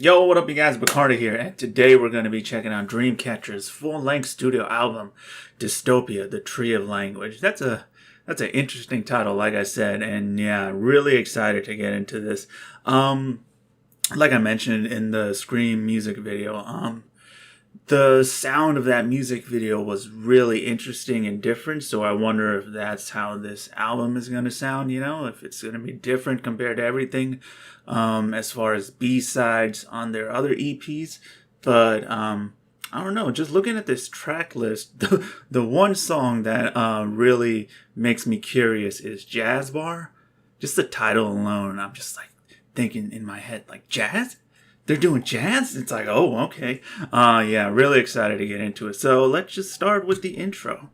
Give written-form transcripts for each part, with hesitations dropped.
Yo, what up you guys, Bacardi here, and today we're going to be checking out Dreamcatcher's full-length studio album, Dystopia, The Tree of Language. That's an interesting title, like I said, and yeah, really excited to get into this. Like I mentioned in the Scream music video, the sound of that music video was really interesting and different, so I wonder if that's how this album is going to sound, if it's going to be different compared to everything as far as B-sides on their other EPs. But I don't know, just looking at this track list, the one song that really makes me curious is Jazz Bar. Just the title alone, I'm just like thinking in my head, like, jazz? They're doing jazz? It's like, oh, okay. Yeah, really excited to get into it. So let's just start with the intro.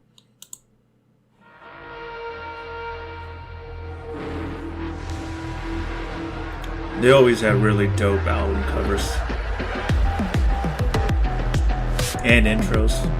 They always have really dope album covers and intros.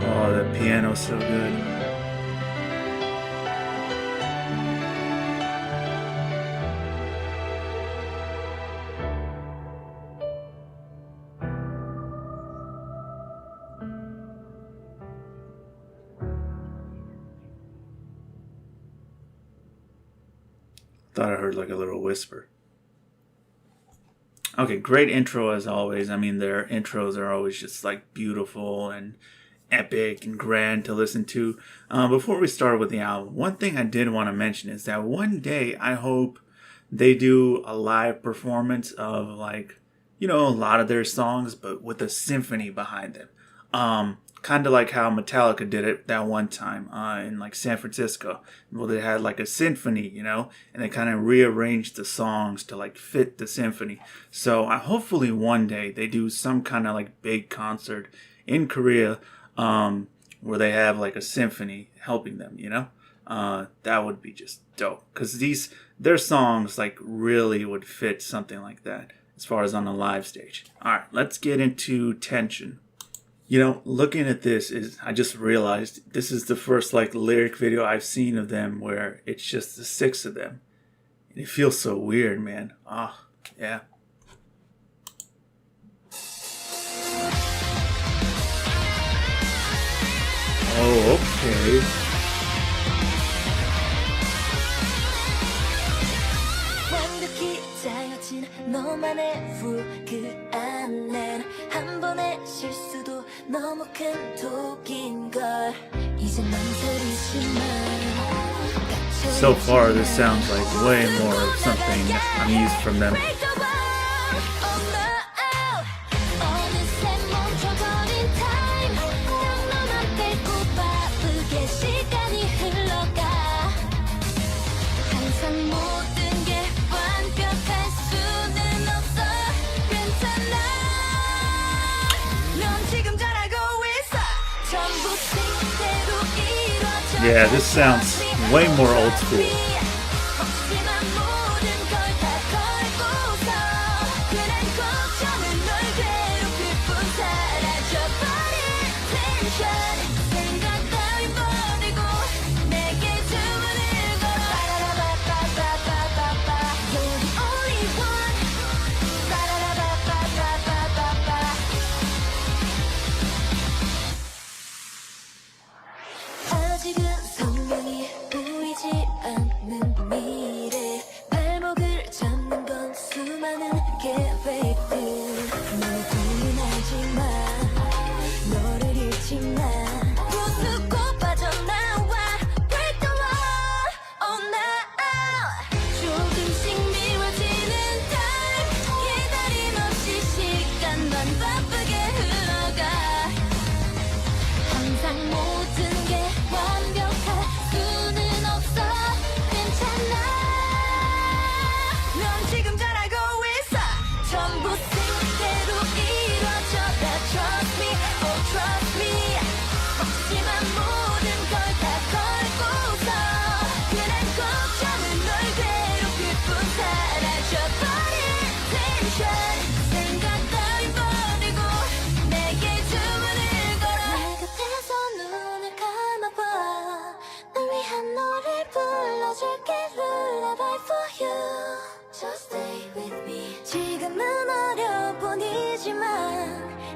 Oh, the piano's so good. Thought I heard like a little whisper. Okay, great intro as always. I mean, their intros are always just like beautiful and epic and grand to listen to. Before we start with the album, one thing I did want to mention is that one day I hope they do a live performance of like, a lot of their songs, but with a symphony behind them. Kind of like how Metallica did it that one time in like San Francisco. Well, they had like a symphony, and they kind of rearranged the songs to like fit the symphony. So hopefully one day they do some kind of like big concert in Korea where they have like a symphony helping them, that would be just dope. Because their songs like really would fit something like that as far as on a live stage. All right, let's get into Tension. Looking at this, I just realized this is the first like lyric video I've seen of them where it's just the six of them. And it feels so weird, man. Oh, yeah. Oh, okay. So far, this sounds like way more of something I'm used from them. Yeah, this sounds way more old school.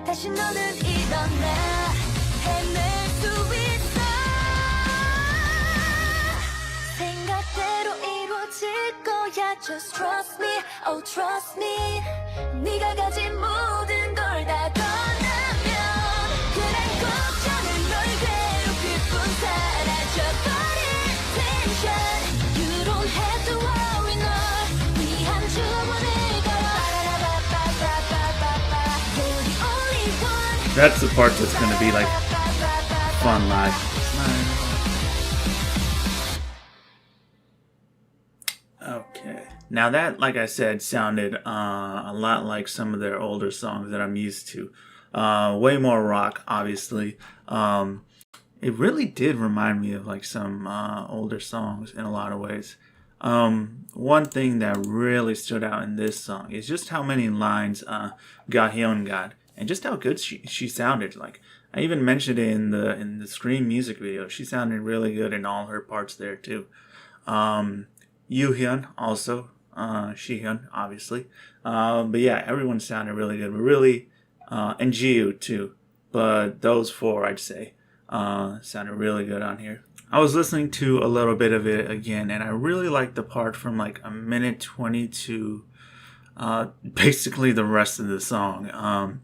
다시 너는 일어나 해낼 수 있어 생각대로 이루어질 거야 Just trust me, oh trust me 네가 가진 모든 걸 다 떠나면 그런 걱정은 널 괴롭힐 뿐 사라져버릴 텐션 You don't have to worry 널 위한 주문을 That's the part that's going to be like fun live. Okay. Now that, like I said, sounded a lot like some of their older songs that I'm used to. Way more rock, obviously. It really did remind me of like some older songs in a lot of ways. One thing that really stood out in this song is just how many lines Gahyun got. And just how good she sounded. Like I even mentioned it in the Scream music video. She sounded really good in all her parts there too. Yoo-hyun also, Shi-hyun obviously. But yeah, everyone sounded really good. Really, and Ji-woo too. But those four, I'd say, sounded really good on here. I was listening to a little bit of it again, and I really liked the part from like a minute 20 to basically the rest of the song.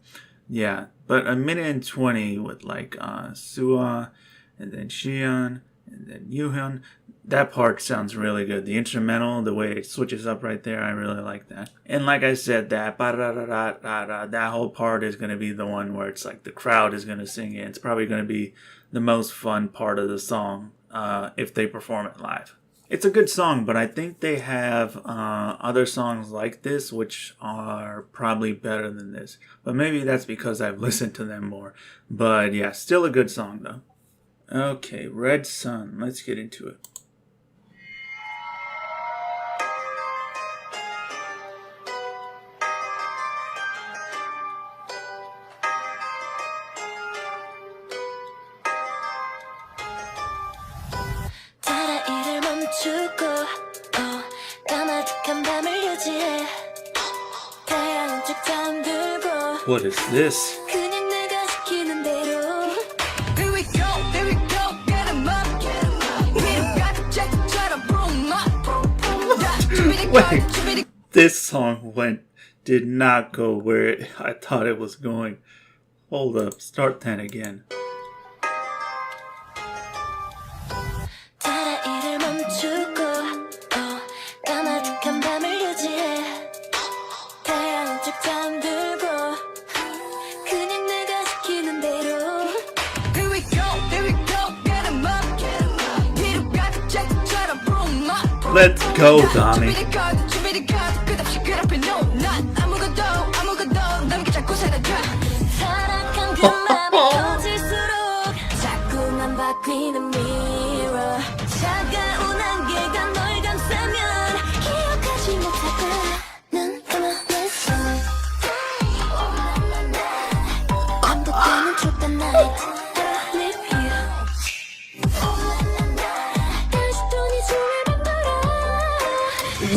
Yeah, but a minute and 20 with like Suha and then Shion and then Yoo-hyun. That part sounds really good. The instrumental, the way it switches up right there, I really like that. And like I said, that that whole part is going to be the one where it's like the crowd is going to sing it. It's probably going to be the most fun part of the song if they perform it live. It's a good song, but I think they have other songs like this which are probably better than this. But maybe that's because I've listened to them more. But yeah, still a good song though. Okay, Red Sun. Let's get into it. What is this? Wait, this song did not go where I thought it was going. Hold up, start that again. Let's go, Tommy.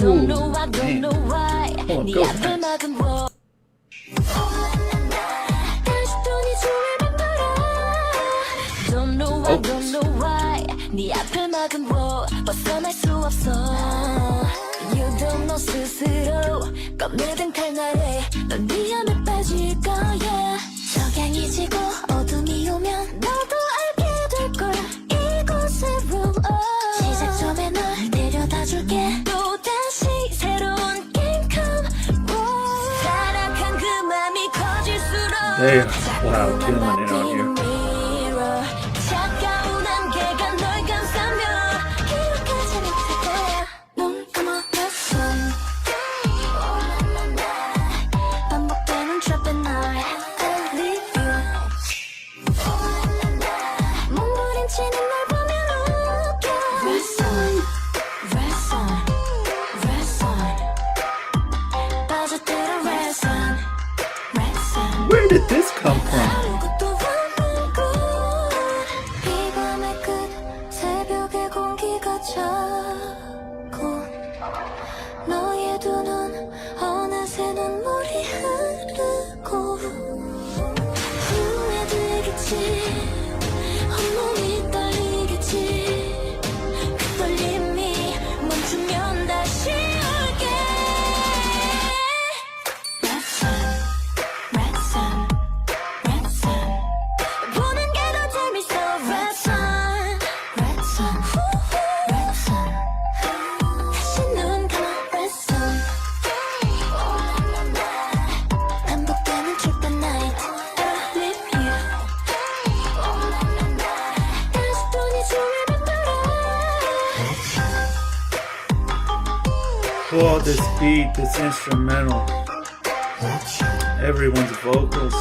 Don't know why. 네 앞을 막은 뭐. Don't know why. 네 앞을 막은 뭐. 벗어날 수 없어. You don't know 스스로 검내든 칼날에 넌 위험에 빠질 거야. 석양이 지고 어둠이 오면 너도 알게 될 거야. 이곳의 rule. 시작점에 널 데려다 줄게. They are, wow, killing it out here. Where did this come from? Oh, this beat, this instrumental, everyone's vocals.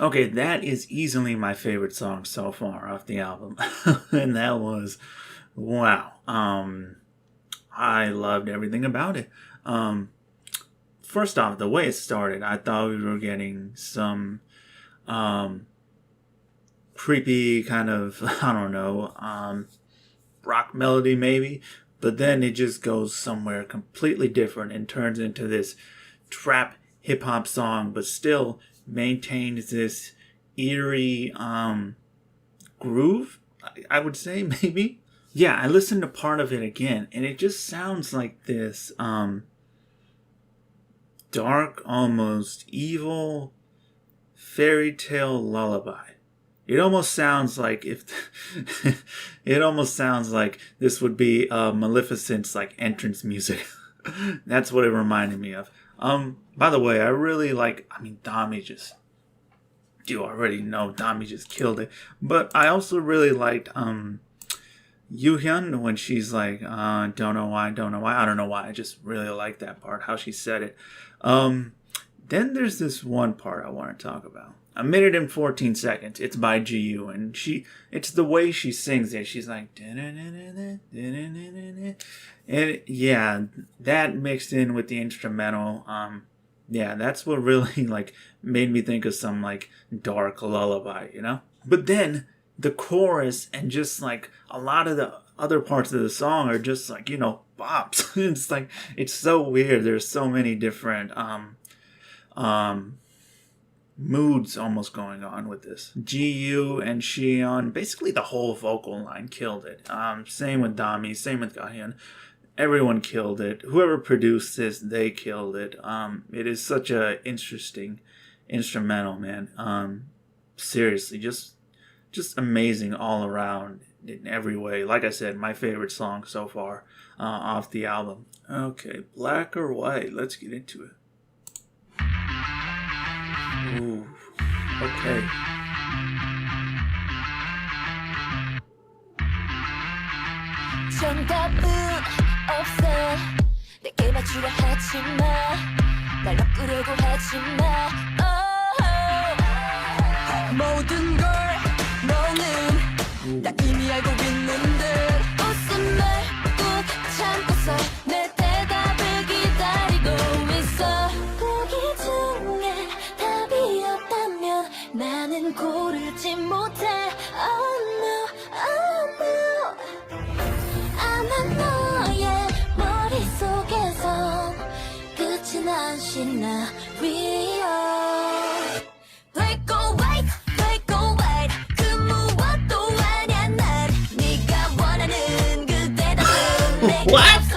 Okay, that is easily my favorite song so far off the album. And that was, wow. I loved everything about it. First off, the way it started, I thought we were getting some creepy kind of, I don't know, rock melody maybe. But then it just goes somewhere completely different and turns into this trap hip hop song, but still maintains this eerie groove, I would say, maybe. Yeah, I listened to part of it again, and it just sounds like this dark, almost evil fairy tale lullaby. It almost sounds like it almost sounds like this would be Maleficent's like entrance music. That's what it reminded me of. By the way, I really like, Dami just, you already know Dami just killed it. But I also really liked, Yoo-hyun when she's like, don't know why. I don't know why. I just really like that part, how she said it. Then there's this one part I want to talk about. 1 minute and 14 seconds. It's by GU, and it's the way she sings it. She's like, and yeah, that mixed in with the instrumental, yeah, that's what really like made me think of some like dark lullaby, you know? But then the chorus and just like a lot of the other parts of the song are just like, you know, bops. It's like, it's so weird. There's so many different moods almost going on with this. GU and Shion, basically the whole vocal line killed it. Same with Dami, same with Gahyun. Everyone killed it. Whoever produced this, they killed it. It is such a interesting instrumental, man. Seriously, just amazing all around in every way. Like I said, my favorite song so far off the album. Okay, Black or White? Let's get into it. Ooh, okay. 정답은 없어 내게 맞추려 하지마 날 바꾸려고 하지마 모든 걸 너는 다 이미 알고 있는데 웃음 말고 참고서 내 대답을 기다리고 있어 보기 중에 답이 없다면 나는 고르지 못해 Oh no, oh no 아마 너의 머릿속에선 끝이 난 시나리오 Black or white, black or white 그 무엇도 아냐 난 네가 원하는 그 대답은 내게 없어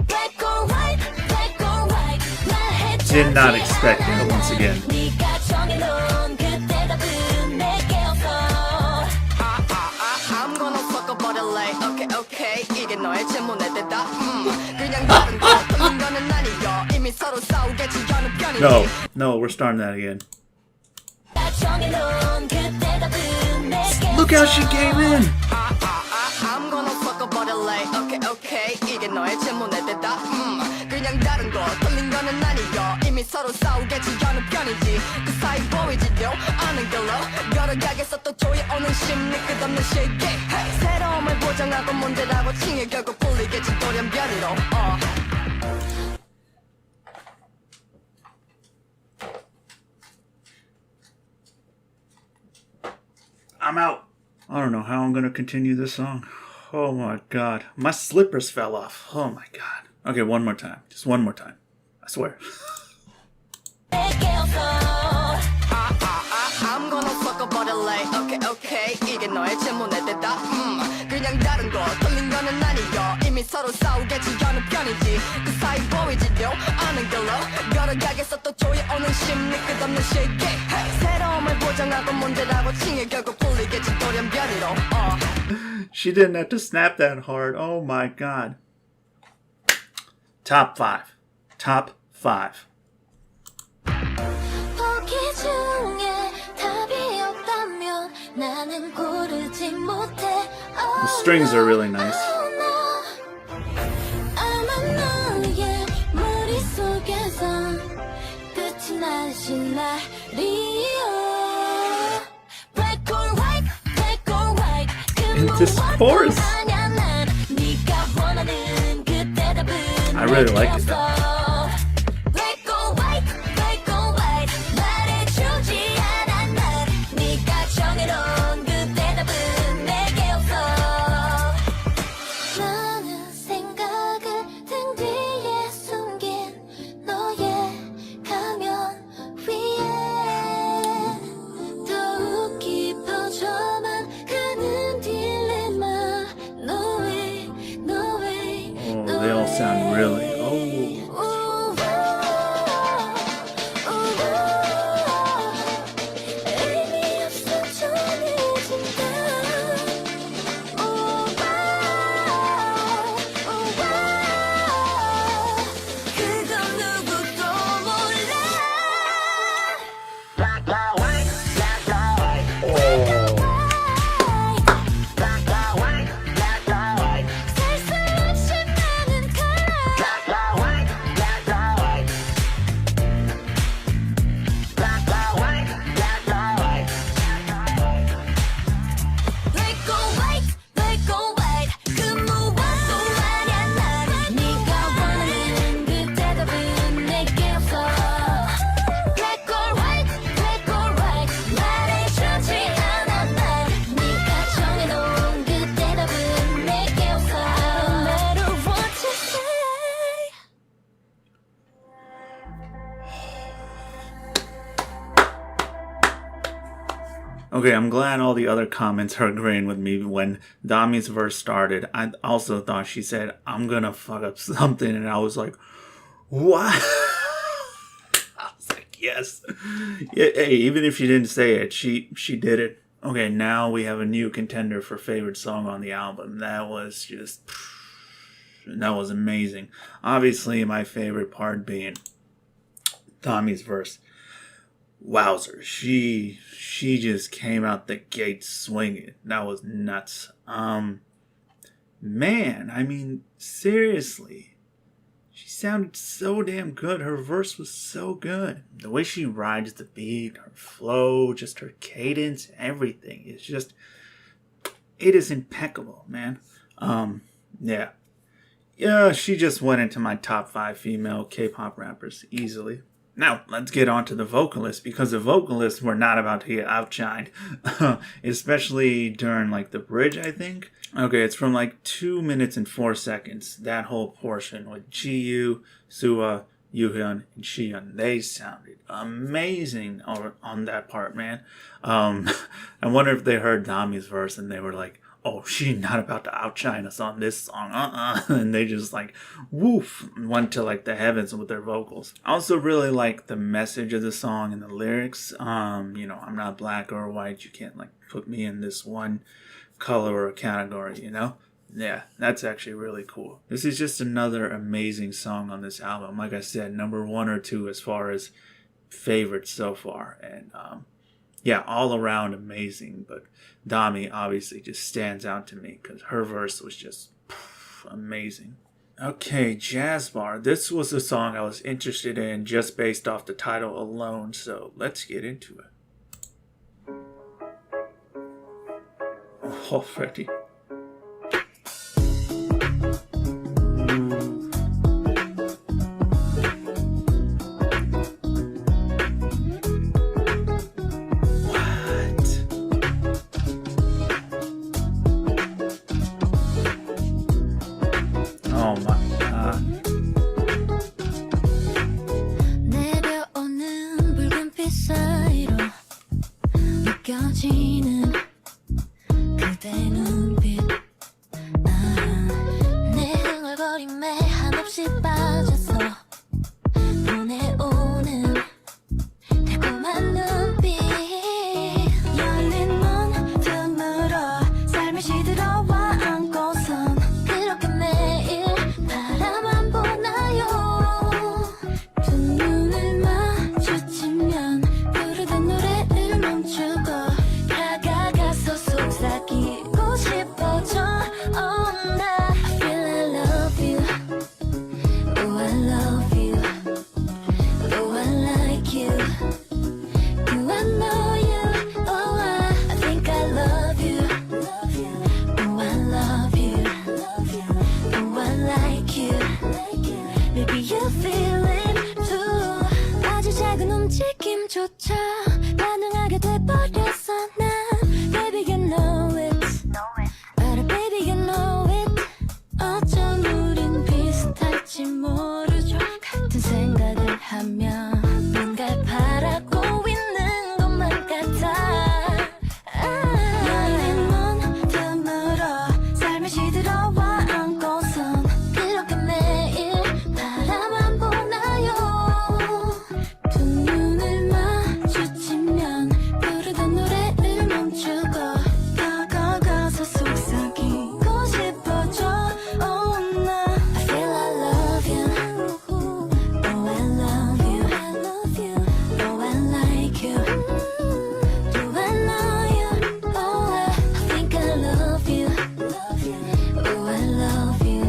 Black or white, black or white 날 해줘 Did not expect that once again. 네가 정해놓은 그 대답은 내게 없어 I'm gonna fuck up all the light okay okay 이게 너의 질문에 대답 그냥 다른 거 틀린 거는 아니여 이미 서로 싸우겠지 어느 편인지 No, we're starting that again. 네가 정해놓은 그 대답은 내게 Look how she came in! I'm gonna fuck up all the light okay okay 이게 너의 질문에 대답 그냥 다른 거 틀린 거는 아니여 이미 서로 싸우겠지 어느 편인지 그 사이 보이지도 않은 걸로 여러 가게에서 또 조여오는 심리 끝없는 시기 새로움을 보장하고 문제라고 칭해 결국 풀리겠지 돌연변이로 I'm out. I don't know how I'm going to continue this song. Oh my god. My slippers fell off. Oh my god. Okay, one more time. Just one more time. I swear. 내게 없어 I'm gonna fuck up all the light okay okay 이게 너의 질문에 대답 그냥 다른 거 틀린 거는 아니여 이미 서로 싸우겠지 어느 편인지 그 사이 보이지도 않은 걸로 여러 가게에서 또 조여오는 심리 끝없는 시기 새로움을 보장하고 문제라고 칭해 결국 풀리겠지 돌연변이로 She didn't have to snap that hard. Oh my god. Top 5. Top 5. 보기 중에 나는 고르지 못해. The strings are really nice. 아마 너의 머릿속에서 끝이 나신 날이여. Black or white, black or white. And this chorus. I really like it though. Black or white, black or white. 말해주지 않아 난 네가 정해놓은 그 대답은 내게 없어. 많은 생각을 등 뒤에 숨긴 너의 가면 위에 더욱 깊어져만 가는 딜레마. No way, no way, Oh, they all sound really. Oh. 의미 없어 전해진다. 그건 누구도 몰라. 살수 없이 많은 Black or white, black or white. 그 무엇도 아냐 난 네가 원하는 그 대답은 내게 없어. Black or white, black or white. 말해주지 않아 난 네가 정해놓은 그 대답은 내게 없어. No matter what you say. Okay, I'm glad all the other comments are agreeing with me. When Dami's verse started, I also thought she said, I'm gonna fuck up something, and I was like, what? I was like, yes. Yeah, hey, even if she didn't say it, she did it. Okay, now we have a new contender for favorite song on the album. That was amazing. Obviously, my favorite part being Tommy's verse. Wowzer, she just came out the gate swinging. That was nuts. Man, I mean, seriously, she sounded so damn good. Her verse was so good. The way she rides the beat, her flow, just her cadence, everything. It's just, it is impeccable, man. Yeah. Yeah, she just went into my top 5 female K-pop rappers easily. Now, let's get on to the vocalists, because the vocalists were not about to get outshined. Especially during, like, the bridge, I think. Okay, it's from, like, 2 minutes and 4 seconds. That whole portion with Ji-Yu, Suha, Yoo-hyun, and Shihyun. They sounded amazing on that part, man. I wonder if they heard Dami's verse and they were like, oh, she's not about to outshine us on this song, and they just like, woof, went to like the heavens with their vocals. I also really like the message of the song and the lyrics. I'm not black or white, you can't like put me in this one color or category, Yeah, that's actually really cool. This is just another amazing song on this album. Like I said, number 1 or 2 as far as favorites so far, and yeah, all around amazing, but Dami obviously just stands out to me because her verse was just amazing. Okay, Jazz Bar. This was a song I was interested in just based off the title alone, so let's get into it. Oh, Freddie. Oh my god. 내려오는 붉은빛 사이로 느껴지는 그대 눈빛. 내 흥얼거림에 한없이 빠져서 보내오는 달콤한 눈빛. 열린 문 틈으로 삶이 시들어와 안고선 그렇게 매일 바라만 보나요. 두 눈을 마주치면 부르던 노래를 멈추고 다가가 like you. Maybe you feel it too. 아주 작은 움직임조차 반응하게 돼버렸어 난. Baby you know it. 알아 baby you know it. 어쩜 우린 비슷할지 모르죠. 같은 생각을 하면 뭔가를 바라고 있는 것만 같아. 너의 눈 틈으로 삶을 시들어와 안고선 그렇게 매일 바라만 보나요. 두 눈을 마주치면 부르던 노래를 멈추고 다가가서 속삭이고 싶어져. Oh no, I feel I love you. Oh I love you. Oh I like you. Do I know you? Oh I think I love you. Oh I love you.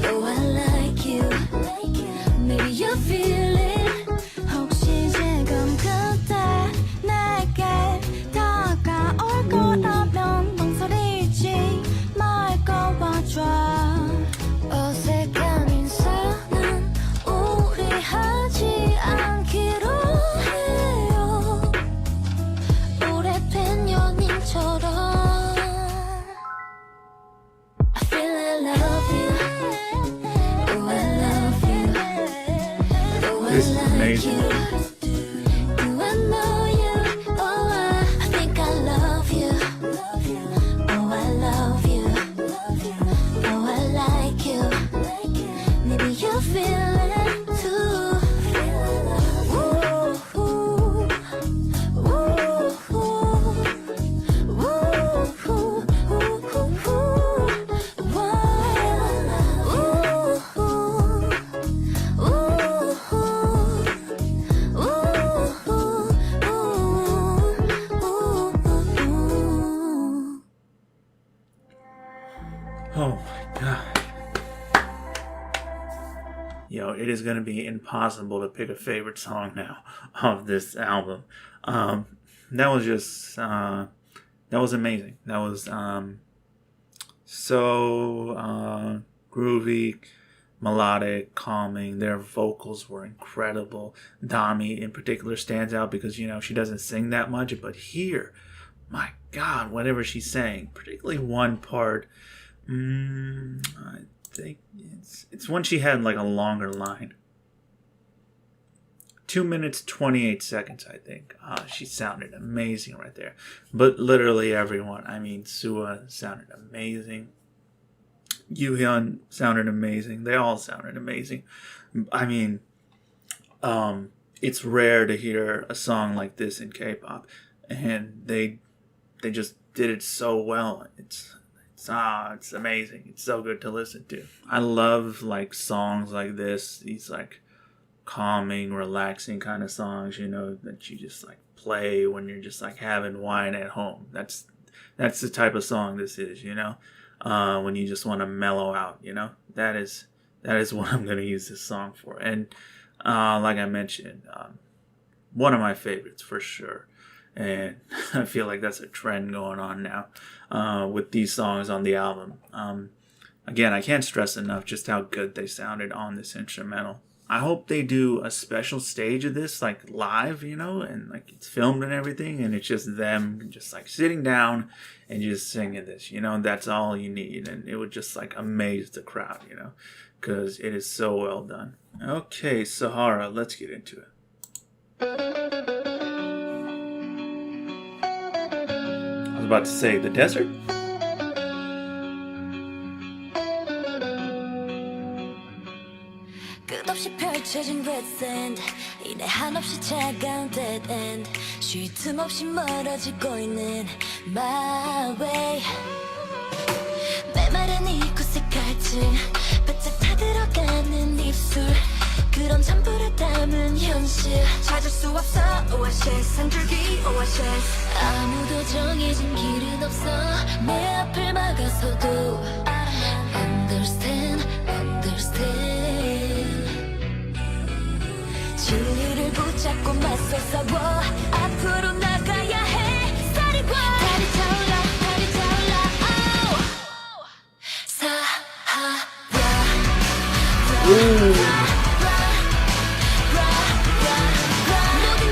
Oh I like you. Maybe you feel it. 혹시 지금 그때 내게 다가올 거라면 망설이지 말고 와줘. 어색한 인사는 우리 하지 않기로 해요. 오래된 연인처럼. I feel I love you. Oh I love you. Oh I This is like amazing. you. Do I know you? Oh I think I love you. Oh I love you. Oh I like you. Maybe you feel it too. Ooh, ooh, ooh, Oh my god. Yo, it is gonna be impossible to pick a favorite song now of this album. That was just that was amazing. That was so groovy, melodic, calming. Their vocals were incredible. Dami in particular stands out because she doesn't sing that much, but here, my god, whatever she's saying, particularly one part. I think it's when she had like a longer line. 2 minutes 28 seconds, I think. She sounded amazing right there. But literally everyone. I mean, Sua sounded amazing. Yuhyun sounded amazing. They all sounded amazing. I mean, it's rare to hear a song like this in K-pop, and they just did it so well. It's amazing. It's so good to listen to. I love like songs like this. These like calming, relaxing kind of songs, that you just like play when you're just like having wine at home. That's the type of song this is, when you just want to mellow out, that is what I'm going to use this song for. And like I mentioned, one of my favorites for sure. And I feel like that's a trend going on now with these songs on the album. Again, I can't stress enough just how good they sounded on this instrumental. I hope they do a special stage of this, like live, and like it's filmed and everything, and it's just them just like sitting down and just singing this, that's all you need. And it would just like amaze the crowd, because it is so well done. Okay, Sahara, let's get into it. I was about to say the desert. 끝없이 펼쳐진 red sand 이내 한없이 차가운 dead end 쉴 틈 없이 멀어지고 있는 my way 메마른 이곳의 갈증 바짝 타들어가는 입술 그런 전부를 담은 현실 찾을 수 없어 oasis 한 줄기 oasis 아무도 정해진 길은 없어 내 앞을 막아서도 understand 진리를 붙잡고 맞서 싸워 앞으로 나가야 해 Starry Boy 달이 타올라 oh. Sahara 모든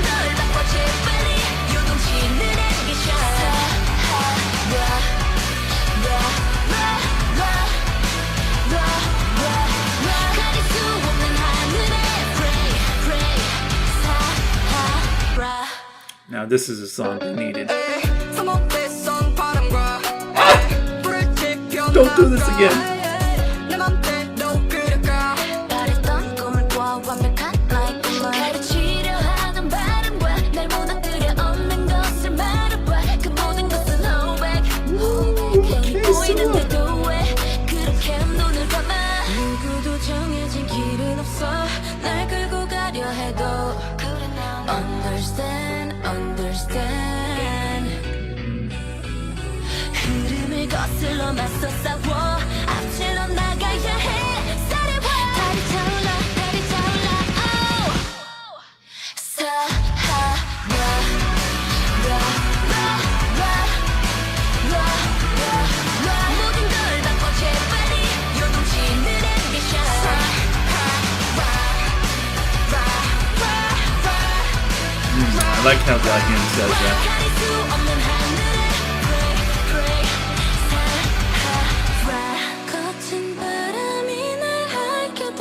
걸 바꿔 재빨리 요동치는 앰비션 가릴 수 없는 하늘에 pray Sahara. Now this is a song they needed. Don't do this again. 바랬던 꿈을 꿔 완벽한 나의 꿈을 가르치려 하던 바람과 날 무너뜨려 없는 것을 말해봐 그 모든 것은 hold back 행이 보이는데도 왜 그렇게 눈을 감아 누구도 정해진 길은 없어 날 끌고 가려 해도 understand 흐름을 거슬러 맞서 싸워 앞질러 나가야 해 사려와 달이 차올라 oh Sahara 모든 걸 바꿔 재빨리 요동치는 앰비션 I like how Diane says that. 가릴 수 없는 하늘에 pray Sahara 거친 바람이 날 핥혀도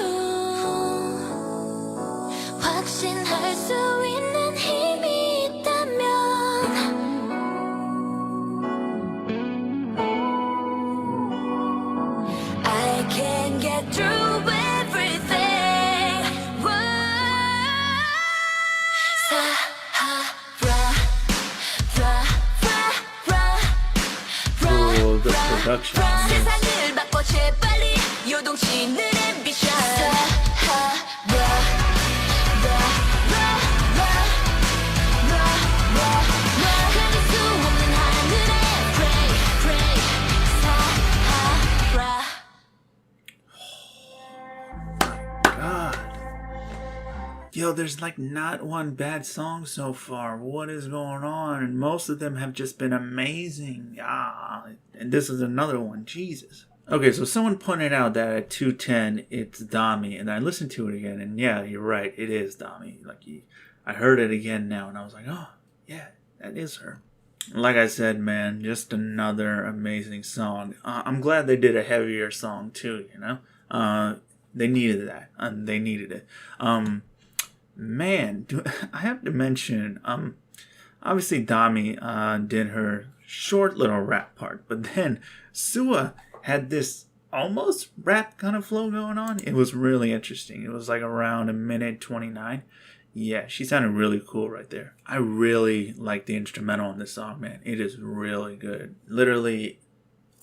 확신할 수 있는 힘이 있다면 I can get through everything Oh, the production. 세상을 바꿔 재빨리 요동치는 앰비션 가릴 수 없는 하늘에 pray Sahara. God. Yo, there's like not one bad song so far. What is going on? And most of them have just been amazing. And this is another one. Jesus. Okay, so someone pointed out that at 2:10 it's Dami, and I listened to it again, and yeah, you're right, it is Dami. I heard it again now, and I was like, oh, yeah, that is her. Like I said, man, just another amazing song. I'm glad they did a heavier song too. You know, they needed that, and they needed it. Man, I have to mention, obviously Dami did her short little rap part, but then Sua had this almost rap kind of flow going on. It was really interesting. It was like around a minute 29. Yeah, she sounded really cool right there. I really like the instrumental on this song, man. It is really good. Literally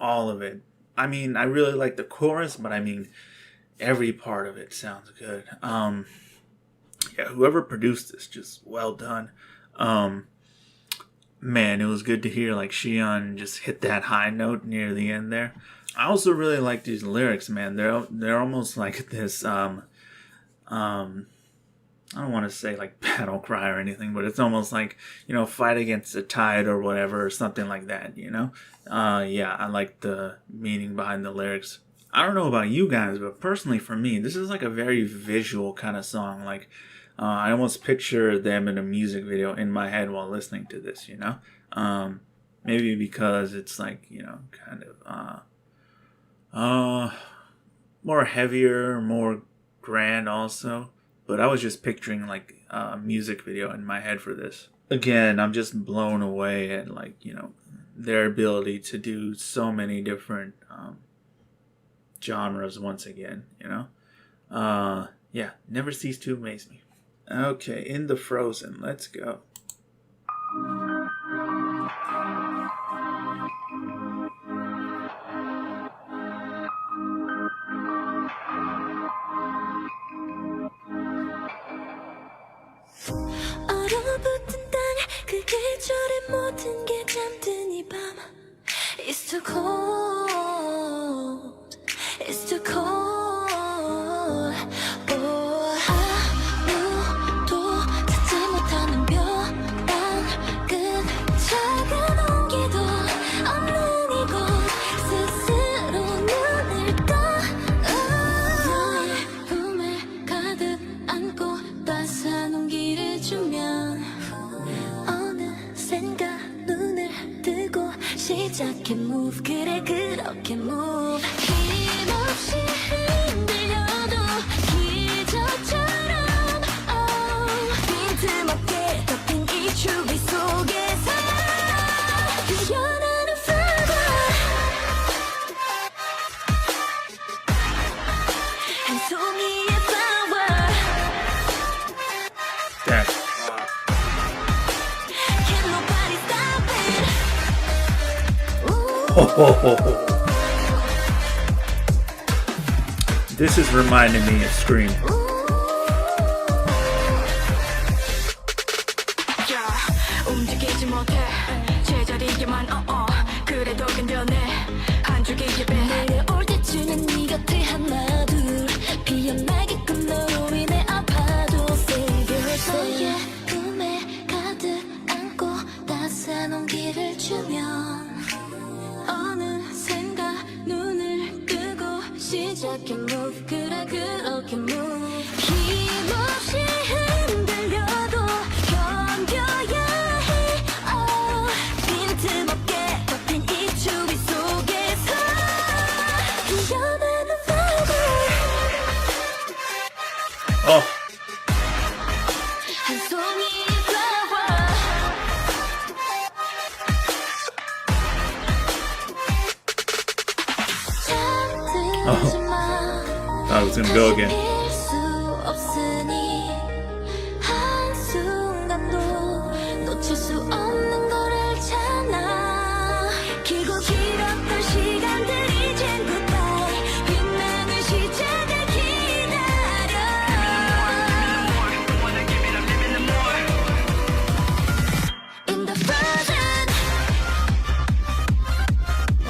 all of it. I mean, I really like the chorus, but I mean, every part of it sounds good. Yeah, whoever produced this, just well done. Man, it was good to hear like Shion just hit that high note near the end there. I also really like these lyrics, man. They're almost like this I don't want to say like battle cry or anything, but it's almost like, you know, fight against the tide or whatever, or something like that, you know? Yeah, I like the meaning behind the lyrics. I don't know about you guys, but personally for me, this is like a very visual kind of song. Like, I almost picture them in a music video in my head while listening to this, you know? Maybe because it's like, you know, kind of, more heavier, more grand also. But I was just picturing like a music video in my head for this. Again, I'm just blown away at like, you know, their ability to do so many different genres once again, you know? Yeah, never cease to amaze me. Okay, In the Frozen, let's go. 얼어붙은 땅 그 계절의 모든 게 잠든 이 밤 It's too cold It's too cold 아무도 찾지 못하는 벼랑 끝 작은 온기도 없는 이곳 스스로 눈을 떠 널 시작해 move 그래 그렇게 move 힘없이 흔들려도 기적처럼 빈틈없게 덮인 이 추위 속에서 피어나는 flower 한 송이의 flower That's Can nobody stop it This is reminding me of Scream. 움직이지 못해 제자리에만 그래도 견뎌내 한 줄기 예배 내려올 때쯤엔 네 곁에 하나 둘 피어나게끔 너로 인해 아파도 너의 꿈에 가득 안고 따스한 온기를 주면 어느샌가 눈을 뜨고 시작해 move 그래 그렇게 move 힘없이 흔들려도 견뎌야 해 빈틈없게 덮인 이 추위 속에서 피어나는 flower Oh, 한 송이의 flower 잠들지 마 I was gonna go again. 다시 수 없으니 한순간도 놓칠 수 없는 걸 알잖아 길고 길었던 시간들이 이젠 goodbye 빛나는 시작을 기다려 In the frozen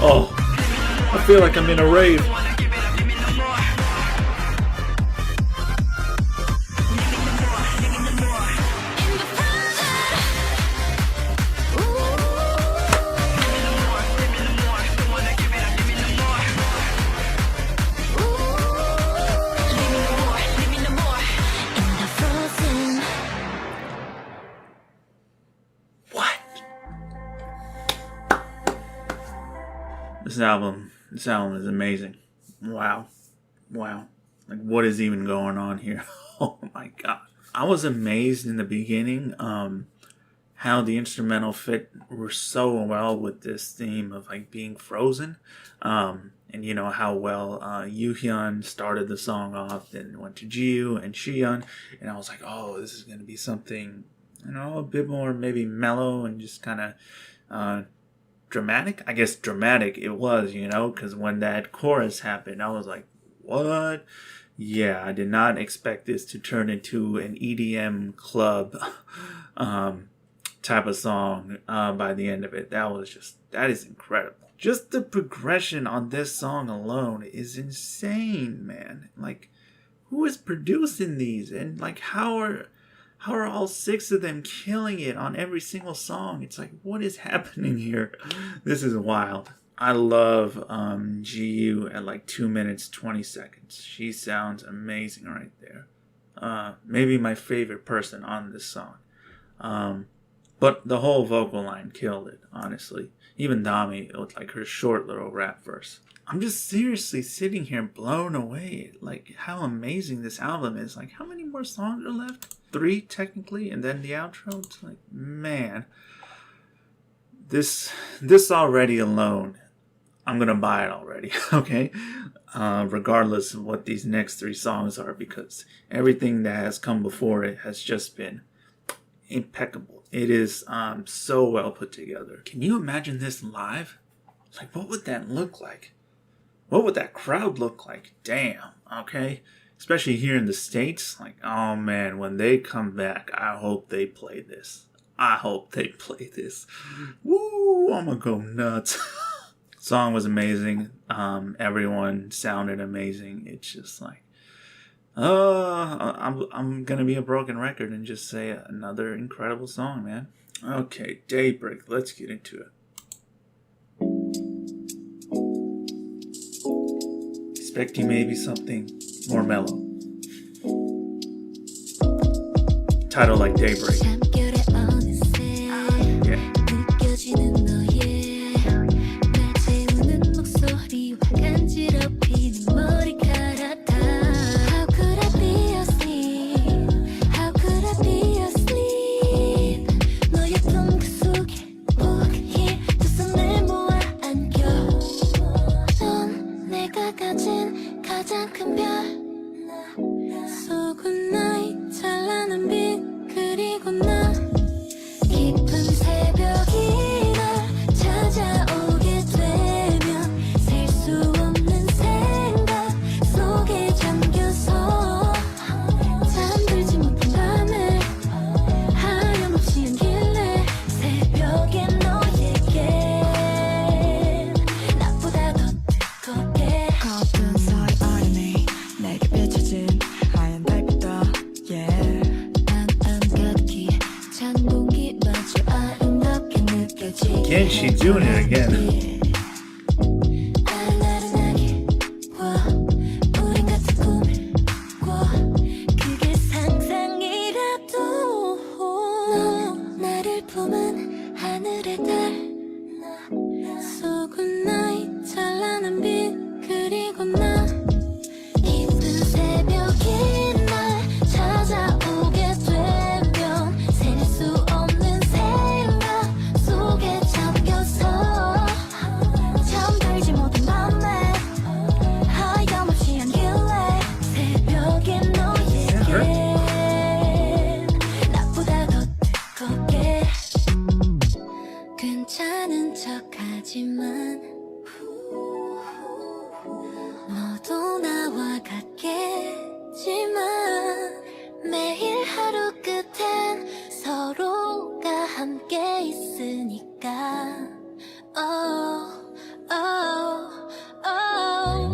Oh, I feel like I'm in a rave. What? This album is amazing. Wow. Like, what is even going on here? Oh my god. I was amazed in the beginning how the instrumental fit were so well with this theme of like being frozen. And you know how well Yuhyun started the song off, then went to Jiu and Shion, and I was like, oh, this is gonna be something, you know, a bit more maybe mellow and just kind of dramatic. I guess dramatic it was, you know, because when that chorus happened, I was like, what? Yeah, I did not expect this to turn into an EDM club type of song by the end of it. That is incredible. Just the progression on this song alone is insane, man. Like, who is producing these? And like, how are all 6 of them killing it on every single song? It's like, what is happening here? This is wild. I love GU at like 2 minutes 20 seconds. She sounds amazing right there. Maybe my favorite person on this song. But the whole vocal line killed it, honestly. Even Dami, with like her short little rap verse. I'm just seriously sitting here blown away. Like, how amazing this album is. Like, how many more songs are left? 3 technically, and then the outro. It's like, man, this already alone, I'm gonna buy it already. Okay, regardless of what these next 3 songs are, because everything that has come before it has just been impeccable. It is so well put together. Can you imagine this live? Like, what would that look like? What would that crowd look like? Damn. Okay. Especially here in the States. Like, oh man, when they come back, I hope they play this. Woo, I'm gonna go nuts. Song was amazing. Everyone sounded amazing. It's just like, I'm gonna be a broken record and just say another incredible song, man. Okay, Daybreak. Let's get into it. Expecting maybe something more mellow. Title like Daybreak. Yeah. 가장 큰 별 속은 나의 찬란한 빛 그리고 나 깊은 새벽이 날 찾아오게 되면 셀 수 없는 생각 속에 잠겨서 잠들지 못한 밤에 하염없이 연길래 새벽에 너에게 나보다 더 뜨겁게 거뜬 사이 아련히 내게 비춰진 하얀 달빛도 난 안같기 찬 공기마저 아름답게 느껴지게 Again, she's doing it again. 나른하게 와 우린 같은 꿈을 꿔 그게 상상이라도 너 나를 품은 하늘의 달 속은 나의 찬란한 빛 그리고 나 깊은 새벽이 날 찾아오게 되면 셀 수 없는 생각 속에 잠겨서 잠들지 못한 밤에 하염없이 한길래 새벽에 너에게 나보다 더 뜨겁게 괜찮은 척하지만 너도 나와 같겠지만 매일 하루 끝엔 서로가 함께 있으니까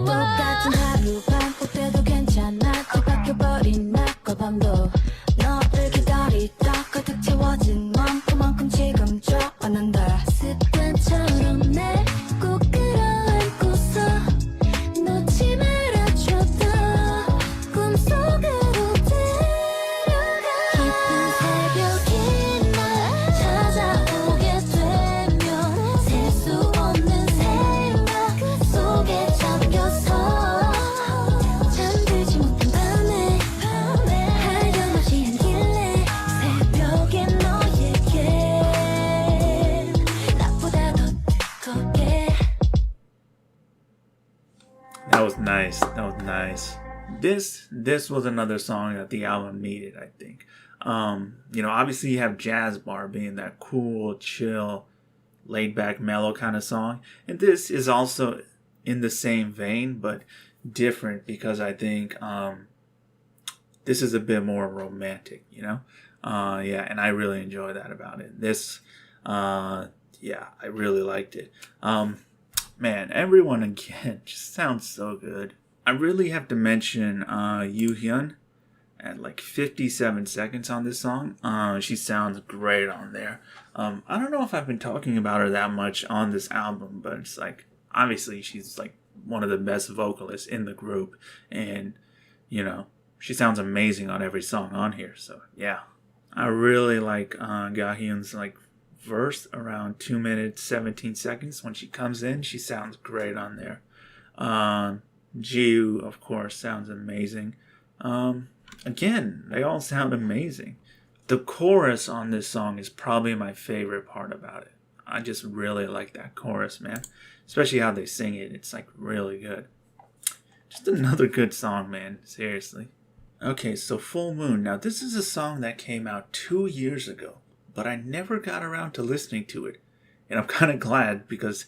똑같은 하루 반복돼도 괜찮아 또 바뀌어버린 낮과 밤도 너를 기다리다 가득 채워진 맘 그만큼 지금 좋았는데 습관처럼 날 꼭 끌어안고서 놓지 말아줘도 꿈속으로 데려가 깊은 새벽이 날 찾아오게 되면 셀 수 없는 생각 속에 잠겨서 잠들지 못한 밤에 하염없이 한길래 새벽에 너에게 나보다 더 뜨겁게 That was nice. That was nice. This was another song that the album needed, I think. Obviously you have Jazz Bar being that cool, chill, laid back, mellow kind of song. And this is also in the same vein, but different because I think this is a bit more romantic, and I really enjoy that about it. This, I really liked it. Man, everyone again just sounds so good. I really have to mention Yoo Hyun at like 57 seconds on this song. She sounds great on there. I don't know if I've been talking about her that much on this album, but it's like, obviously she's like one of the best vocalists in the group. And, she sounds amazing on every song on here. So, yeah. I really like Gahyun's like verse around 2 minutes 17 seconds. When she comes in, she sounds great on there. Jiu, of course, sounds amazing. Again, they all sound amazing. The chorus on this song is probably my favorite part about it. I just really like that chorus, man. Especially how they sing it. It's like really good. Just another good song, man. Seriously. Okay, so Full Moon. Now, this is a song that came out 2 years ago, but I never got around to listening to it. And I'm kind of glad because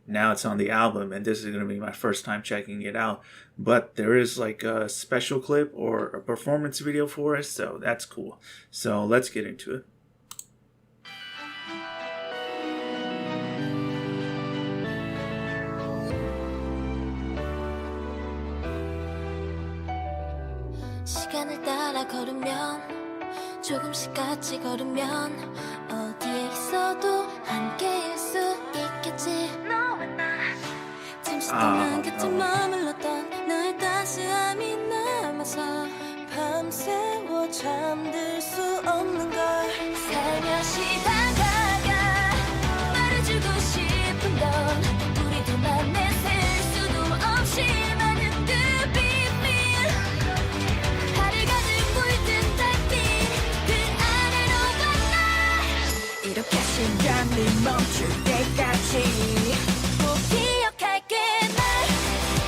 now it's on the album and this is going to be my first time checking it out. But there is like a special clip or a performance video for it, so that's cool. So let's get into it. 시간을 따라 걸으면 조금씩 같이 걸으면 어디에 있어도 함께일 수 있겠지 너와 나 잠시 동안 곁에 머물렀던 너의 따스함이 남아서 밤새워 잠들 수 없는 걸 살며시 다가가 말해주고 싶은 건 우리 둘만의 셀 수도 없이 많은 그 비밀 하늘 가득 물든 달빛 그 아래로 건너 이렇게 시간이 멈출 때까지 꼭 기억할게 날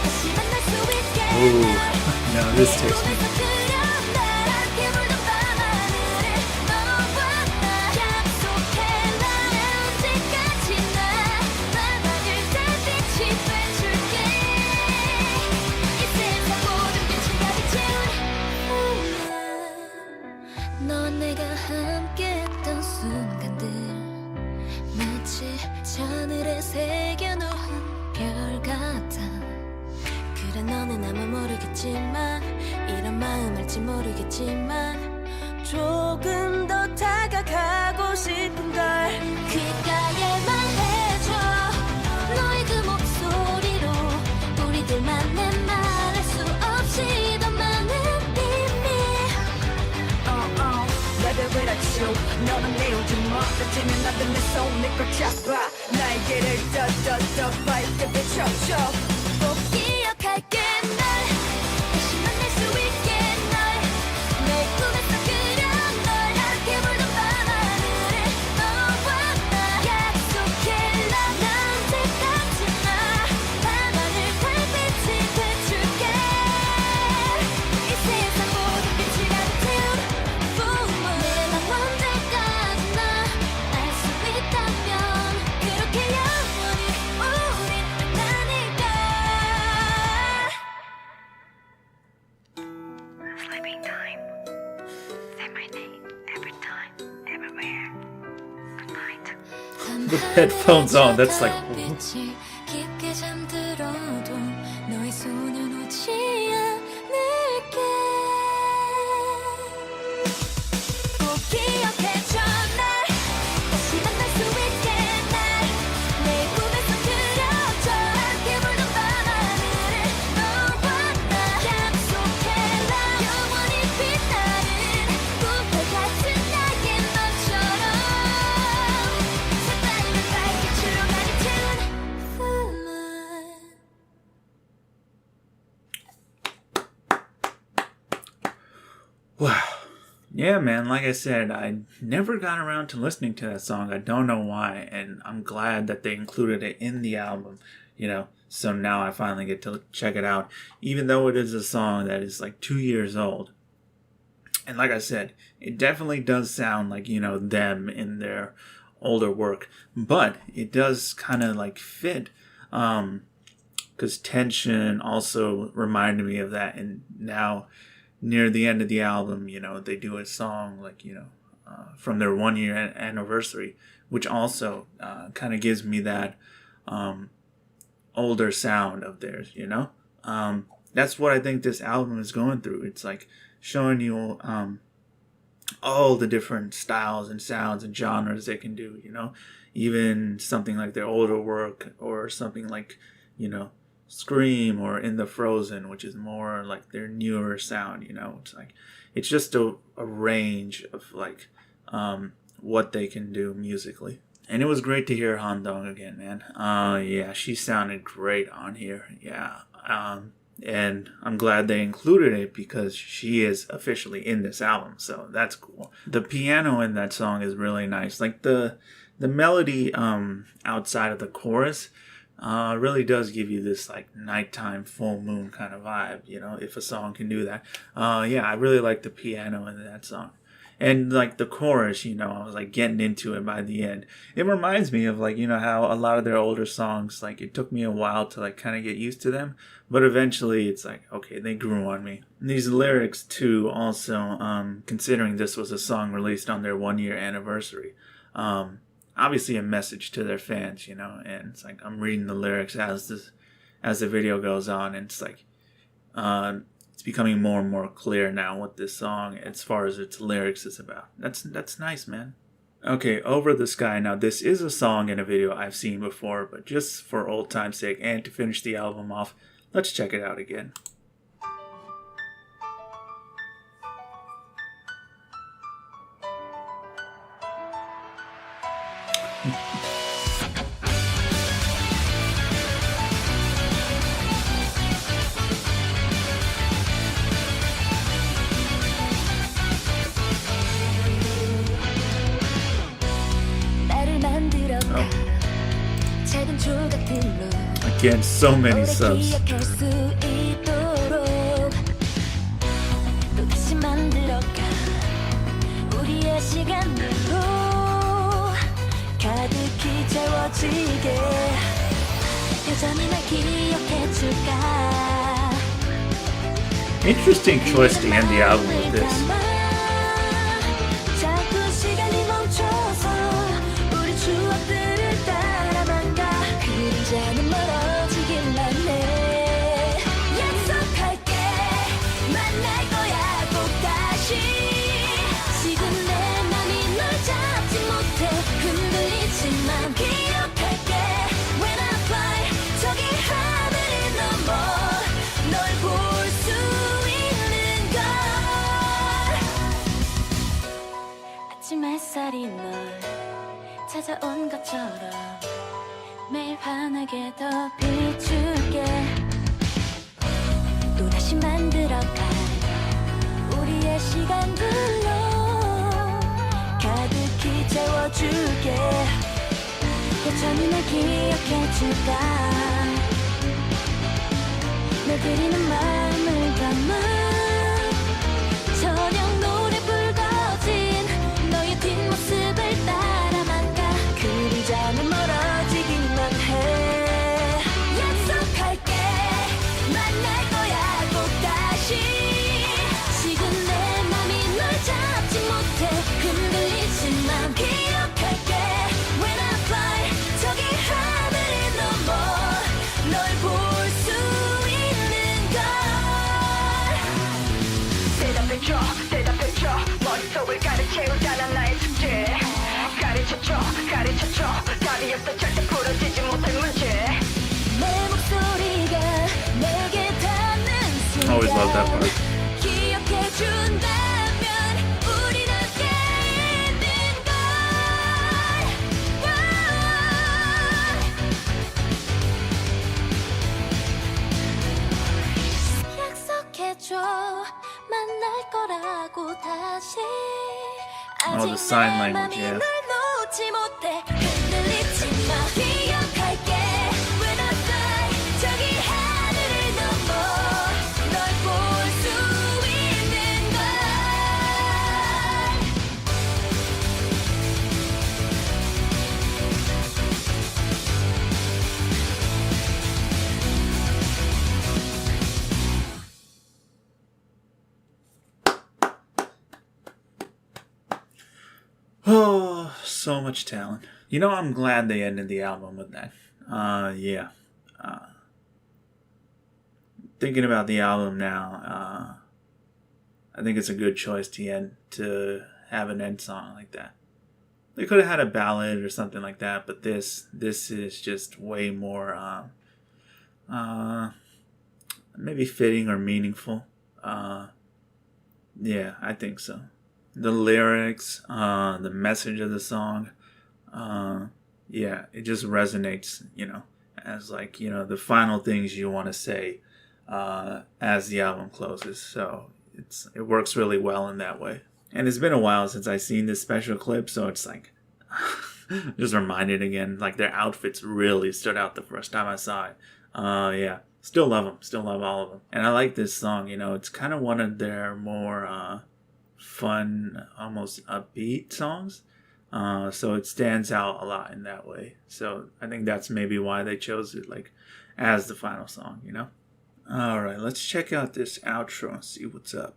다시 만날 수 있게 No, this takes me. 넌 내가 함께했던 순간들 마치 하늘에 새겨놓은 별 같아. 그래 너는 아마 모르겠지만 이런 마음 알지 모르겠지만 조금 더 다가가고 싶은걸. 귓가에만 해줘 너의 그 목소리로 우리들만의 말할 수 없이 더 많은 비밀. 내가 왜라죠 너는 내 요즘 멋지면 나도 내 손을 꽉 잡아 날개를 더더더 밝게 비춰줘. 꼭 기억할게 널 다시 만날 수 있게 널 내 꿈에서 그려 널 함께 불던 밤하늘에 너와 나 약속해 난 언제까지나 밤하늘 달빛이 돼줄게. 이 세상 모든 빛이 가득한 꿈을 내가 언제까지나 알 수 있다면 그렇게 영원히 우린 만나니까. Sleeping time. Say my name every time, everywhere. Good night. The headphones on, that's like. 빛이 깊게 잠들어도 너의 손은 오지 않을게. 꼭 기억해줘 날 다시 만날 수 있게 날 내 꿈에서 그려줘 함께 불던 밤하늘에 너와 나 약속해 난 영원히 빛나는 꿈과 같은 나의 너처럼 새빨간 달빛으로 가득 채운 꿈을. Wow. Yeah, man, like I said, I never got around to listening to that song. I don't know why, and I'm glad that they included it in the album, you know, so now I finally get to check it out, even though it is a song that is like 2 years old. And like I said, it definitely does sound like, you know, them in their older work, but it does kind of like fit, because Tension also reminded me of that, and now near the end of the album, you know, they do a song like, you know, from their 1 year anniversary, which also kind of gives me that older sound of theirs, you know. That's what I think this album is going through. It's like showing you all the different styles and sounds and genres they can do, you know. Even something like their older work, or something like, you know, Scream, or In the Frozen, which is more like their newer sound, you know. It's like, it's just a range of like what they can do musically. And it was great to hear Han Dong again, man. Yeah, she sounded great on here. Yeah. And I'm glad they included it because she is officially in this album, so that's cool. The piano in that song is really nice. Like the melody outside of the chorus really does give you this like nighttime full moon kind of vibe, you know, if a song can do that. Yeah, I really like the piano in that song. And like the chorus, you know, I was like getting into it by the end. It reminds me of like, you know, how a lot of their older songs, like it took me a while to like kind of get used to them, but eventually it's like, okay, they grew on me. And these lyrics too, also, considering this was a song released on their 1 year anniversary, obviously a message to their fans, you know, and it's like, I'm reading the lyrics as the video goes on, and it's like, it's becoming more and more clear now what this song, as far as its lyrics, is about. That's nice, man. Okay, Over the Sky. Now, this is a song and a video I've seen before, but just for old time's sake and to finish the album off, let's check it out again. 작은 조각들로 Again, so many subs. 기억할 수 있도록 여전히 날 기억해줄까. Interesting choice to end the album with this. 자꾸 시간이 멈춰서 우리 추억들을 따라만 가. 그림자는 멀어지기만 해. 약속할게 만날 거야 꼭 다시. 지금 내 맘이 널 잡지 못해 흔들리지만 기억할게. When I fly 저기 하늘을 넘어 널 볼 수 있는 걸. 아침 햇살이 널 찾아온 것처럼 매일 환하게 더 비출게. 또다시 만들어갈 우리의 시간들로 가득히 채워줄게. 여전히 날 기억해줄까. 널 그리는 마음을 담아 저녁 노래 불거진 너의 뒷모습을 따라만 가. 그리자는 멀어지기만 해. 약속할게 만날 거야 꼭 다시. 지금 내 맘이 널 잡지 못해 흔들리지만 기억할게. When I fly 저기 하늘을 넘어 널 볼 수 있는 걸. 대답해줘 대답해줘 머릿속을 가득채우잖아 나의 숙제. 가르쳐줘 가르쳐줘 답이 없어 절대 풀어지지 못할 문제. 내 목소리가 내게 닿는 순간 Always love that part. 기억해준다면 우린 함께 있는 걸. 약속해줘 만날 거라고 다시. Oh, the sign language, yeah. 널 놓지 못해 흔들리지마. 기억할게 When I fly 저기 하늘을 넘어 널 볼 수 있는 걸. Oh, so much talent. You know, I'm glad they ended the album with that. Yeah. Thinking about the album now, I think it's a good choice to have an end song like that. They could have had a ballad or something like that, but this is just way more maybe fitting or meaningful. Yeah, I think so. The lyrics, the message of the song, yeah, it just resonates, as like, the final things you want to say as the album closes. So it works really well in that way. And it's been a while since I've seen this special clip, so it's like just reminded again, like their outfits really stood out the first time I saw it. Yeah, still love them, still love all of them. And I like this song, it's kind of one of their more fun, almost upbeat songs. So it stands out a lot in that way. So I think that's maybe why they chose it like as the final song, All right, let's check out this outro and see what's up.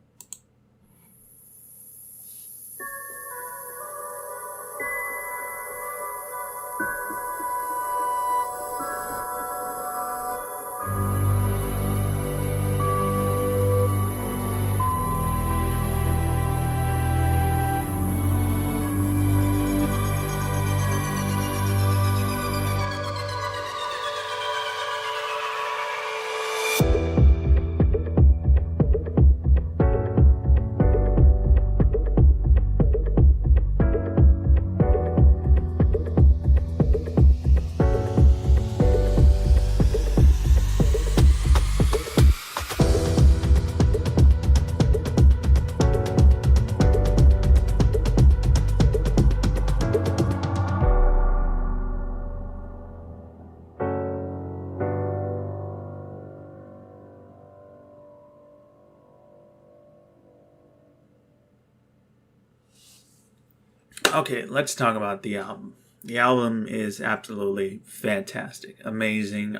Okay, let's talk about the album. the album is absolutely fantastic, amazing.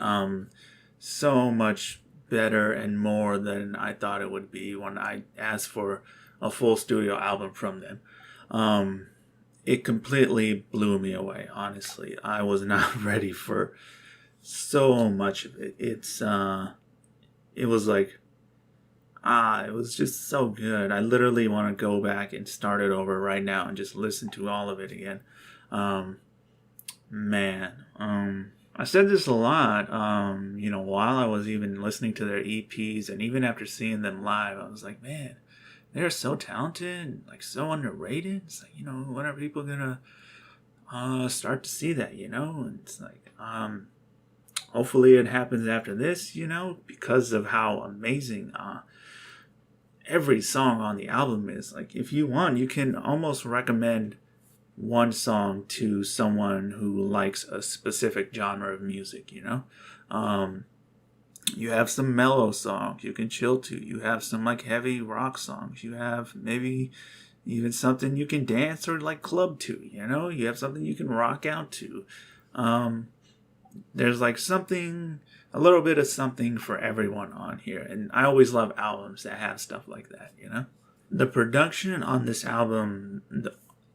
So much better and more than I thought it would be when I asked for a full studio album from them. It completely blew me away, honestly. I was not ready for so much of it. It was like, it was just so good. I literally want to go back and start it over right now and just listen to all of it again. I said this a lot, while I was even listening to their EPs, and even after seeing them live, I was like, man, they're so talented, like so underrated. It's like, when are people gonna start to see that, And it's like, hopefully it happens after this, because of how amazing every song on the album is. Like, if you want, you can almost recommend one song to someone who likes a specific genre of music, You have some mellow songs you can chill to. You have some like heavy rock songs. You have maybe even something you can dance or like club to, You have something you can rock out to. There's like something, a little bit of something for everyone on here. And I always love albums that have stuff like that, The production on this album,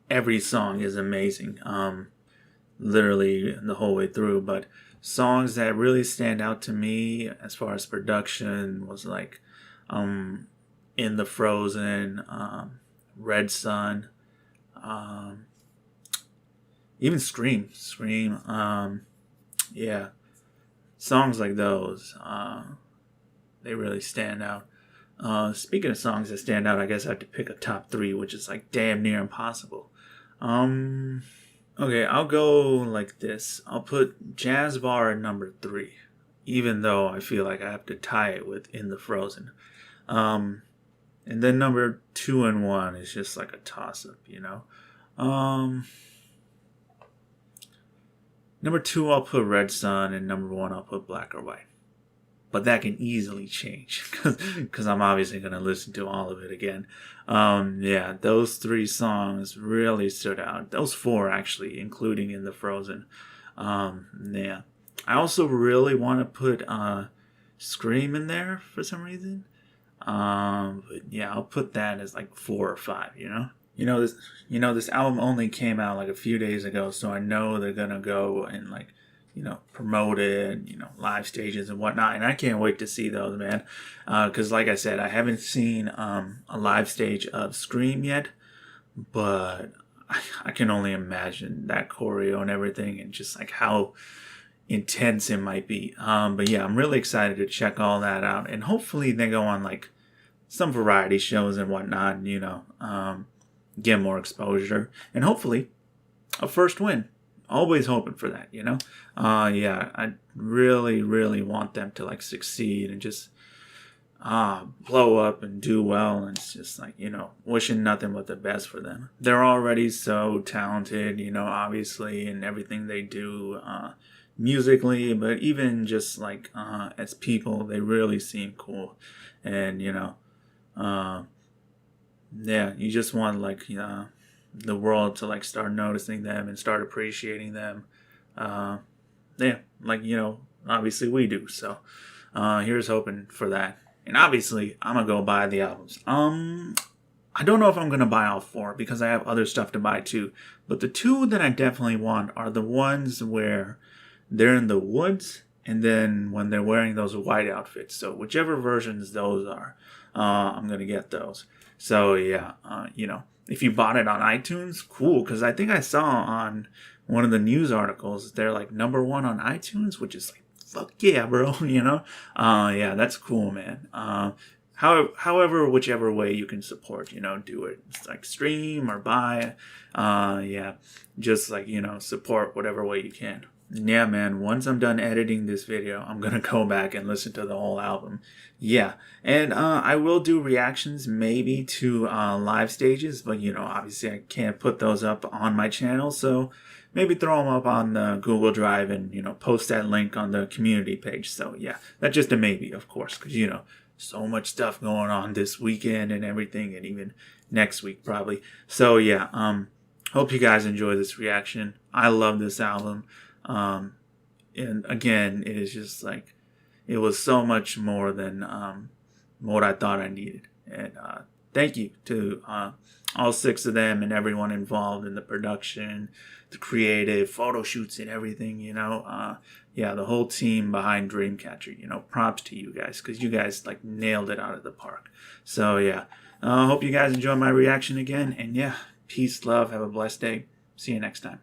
every song is amazing, literally the whole way through. But songs that really stand out to me as far as production was like In the Frozen, Red Sun, even Scream, yeah, songs like those, they really stand out. Speaking of songs that stand out, I guess I have to pick a top 3, which is like damn near impossible. Okay, I'll go like this. I'll put Jazz Bar at number 3, even though I feel like I have to tie it with In the Frozen. And then number 2 and 1 is just like a toss-up, Number 2, I'll put Red Sun, and number 1, I'll put Black or White. But that can easily change because I'm obviously going to listen to all of it again. Those 3 songs really stood out. Those 4, actually, including In the Frozen. I also really want to put Scream in there for some reason. I'll put that as like 4 or 5, This album only came out like a few days ago, so I know they're going to go and like, promote it, live stages and whatnot. And I can't wait to see those, man. Because like I said, I haven't seen a live stage of Scream yet, but I can only imagine that choreo and everything and just like how intense it might be. But yeah, I'm really excited to check all that out. And hopefully they go on like some variety shows and whatnot, get more exposure. And hopefully a first win. Always hoping for that, I really, really want them to like succeed and just blow up and do well. And it's just like, wishing nothing but the best for them. They're already so talented, obviously, in everything they do musically, but even just like as people, they really seem cool. And, you just want like, the world to like start noticing them and start appreciating them. Obviously we do. So here's hoping for that. And obviously I'm gonna go buy the albums. I don't know if I'm gonna buy all 4 because I have other stuff to buy too. But the 2 that I definitely want are the ones where they're in the woods and then when they're wearing those white outfits. So whichever versions those are, I'm gonna get those. So if you bought it on iTunes, cool. Because I think I saw on one of the news articles they're like number 1 on iTunes, which is like, fuck yeah, bro. That's cool, man. However, whichever way you can support, do it. It's like stream or buy. Just like, support whatever way you can. Yeah, man, once I'm done editing this video, I'm going to go back and listen to the whole album. Yeah, and I will do reactions maybe to live stages, but, obviously I can't put those up on my channel, so maybe throw them up on the Google Drive and, post that link on the community page. So, yeah, that's just a maybe, of course, because, so much stuff going on this weekend and everything, and even next week probably. So, yeah, hope you guys enjoy this reaction. I love this album. And again, it is just like, it was so much more than what I thought I needed. And thank you to all 6 of them and everyone involved in the production, the creative, photo shoots and everything, you know. Yeah, the whole team behind Dreamcatcher, you know, props to you guys, because you guys like nailed it out of the park. So yeah, hope you guys enjoy my reaction again. And yeah, peace, love, have a blessed day. See you next time.